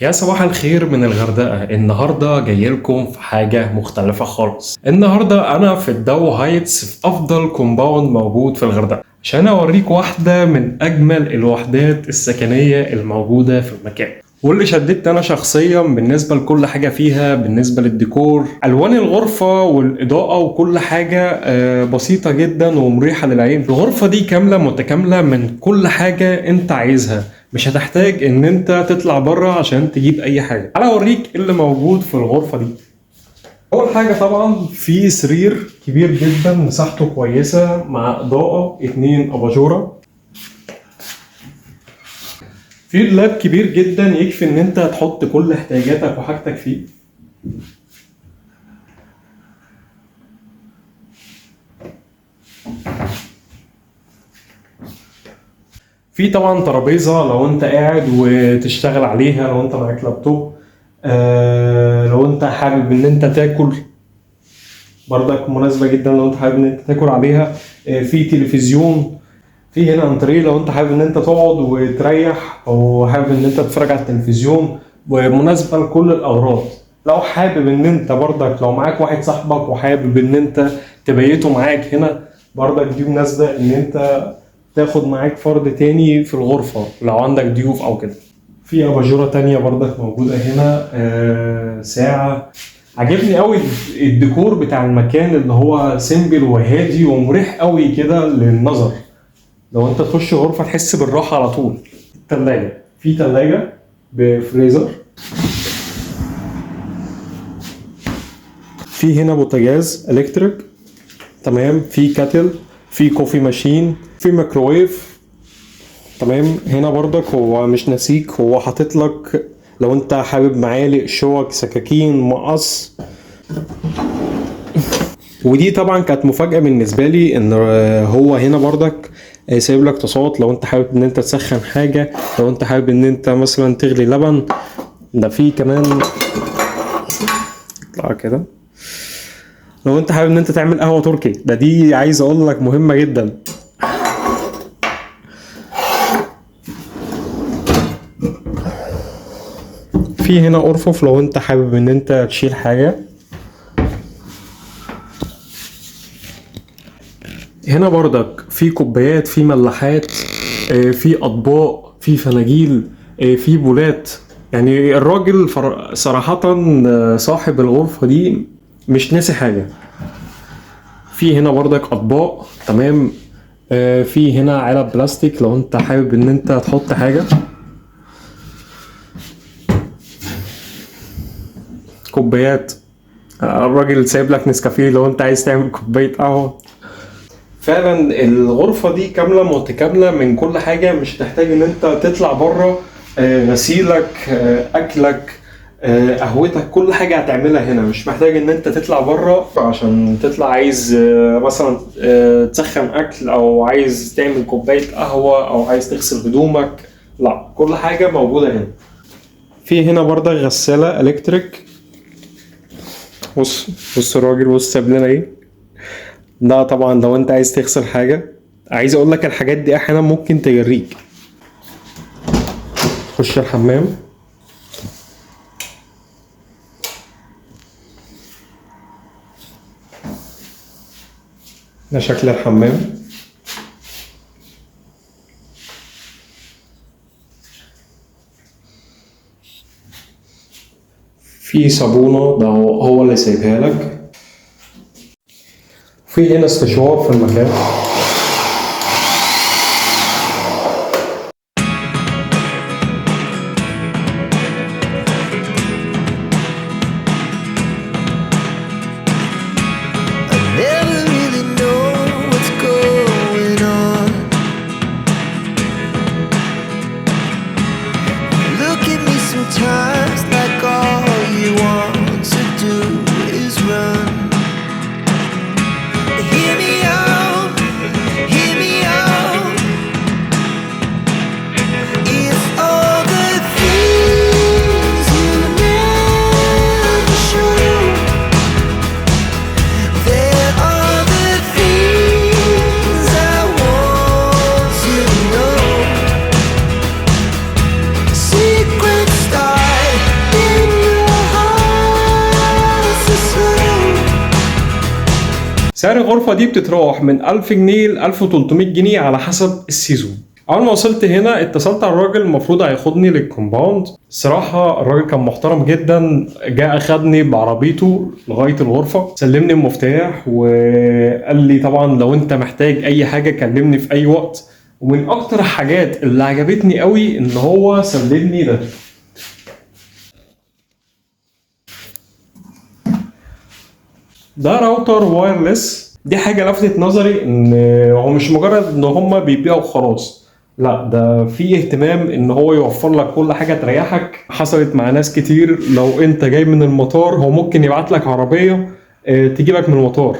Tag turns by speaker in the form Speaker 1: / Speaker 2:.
Speaker 1: يا صباح الخير من الغردقة. النهاردة جاي لكم في حاجة مختلفة خالص. النهاردة أنا في الدو هايتس في أفضل كومباوند موجود في الغردقة عشان أوريك واحدة من أجمل الوحدات السكنية الموجودة في المكان، واللي شددت أنا شخصيا بالنسبة لكل حاجة فيها. بالنسبة للديكور، ألوان الغرفة والإضاءة وكل حاجة بسيطة جدا ومريحة للعين. الغرفة دي كاملة متكاملة من كل حاجة أنت عايزها، مش هتحتاج ان انت تطلع بره عشان تجيب اي حاجه. تعالى اوريك ايه اللي موجود في الغرفه دي. اول حاجه طبعا في سرير كبير جدا مساحته كويسه مع اضاءه 2 اباجوره. في لاب كبير جدا يكفي ان انت تحط كل احتياجاتك وحاجتك فيه. في طبعا ترابيزه لو انت قاعد وتشتغل عليها، لو انت معاك لابتوب، لو انت حابب ان انت تاكل برضك مناسبة جدا لو انت حابب ان انت تاكل عليها. في تلفزيون، في هنا انتريه لو انت حابب ان انت تقعد وتريح او حابب ان انت تتفرج على التلفزيون، ومناسبة لكل الاغراض. لو حابب ان انت برضك لو معاك واحد صاحبك وحابب ان انت تبيته معاك هنا، برضك دي مناسبة ان انت تاخد معاك فرد تاني في الغرفة لو عندك ضيوف او كده. في اباجوره تانية برضك موجوده هنا. ساعه. عجبني قوي الديكور بتاع المكان اللي هو سيمبل وهادي ومريح قوي كده للنظر. لو انت تخش غرفه تحس بالراحه على طول. التلاجة، في تلاجة بفريزر. في هنا بوتاجاز الكتريك، تمام. في كاتل، في كوفي ماشين، في ميكروويف، تمام. هنا برضك هو مش ناسيك، هو حاطط لك لو انت حابب معالق، شوك، سكاكين، مقص. ودي طبعا كانت مفاجأة بالنسبة لي ان هو هنا برضك سايب لك تصوت لو انت حابب ان انت تسخن حاجة، لو انت حابب ان انت مثلا تغلي لبن. ده في كمان اطلع كده لو انت حابب ان انت تعمل قهوة تركي. دي عايز اقول لك مهمة جدا. في هنا ارفف لو انت حابب ان انت تشيل حاجة. هنا برضك في كوبايات، في ملاحات، في اطباق، في فناجيل، في بولات. يعني الراجل صراحة صاحب الغرفة دي مش ناسي حاجة. في هنا برضك اطباق، تمام. في هنا علب بلاستيك لو انت حابب ان انت تحط حاجة. كوبايات، الراجل سايب لك نسكافيه لو انت عايز تعمل كوباية قهوة. فعلا الغرفة دي كاملة متكاملة من كل حاجة، مش تحتاج ان انت تطلع بره. غسيلك، اكلك، قهوتك، كل حاجة هتعملها هنا. مش محتاج ان انت تطلع بره عشان تطلع عايز مثلا تسخن اكل، او عايز تعمل كوباية قهوة، او عايز تغسل هدومك. لا، كل حاجة موجودة هنا. في هنا برضه غسالة الكتريك. بص الراجل، بص ساب لنا ايه. ده طبعا لو انت عايز تغسل حاجة. عايز اقول لك الحاجات دي احيانا ممكن تجريك. تخش الحمام. ده شكل الحمام. في صابونة ده هو اللي سايبها لك. في هنا استشوار في المكان.
Speaker 2: Never really know what's going on. Look at me sometimes like all you want to do is run. Hear me out,
Speaker 1: سعر الغرفة دي بتتراوح من 1000 جنيه ل 1300 جنيه على حسب السيزون. أول ما وصلت هنا اتصلت على الراجل المفروض هياخدني للكومباوند. الصراحة الراجل كان محترم جدا، جاء أخدني بعربيته لغاية الغرفة، سلمني المفتاح وقال لي طبعا لو أنت محتاج أي حاجة كلمني في أي وقت. ومن أكتر الحاجات اللي عجبتني قوي إن هو سلمني ده راوتر وايرلس. دي حاجة لفتت نظري ان هو مش مجرد ان هما بيبيعوا خلاص، لا ده في اهتمام ان هو يوفر لك كل حاجة تريحك. حصلت مع ناس كتير، لو انت جاي من المطار هو ممكن يبعت لك عربية تجيبك من المطار،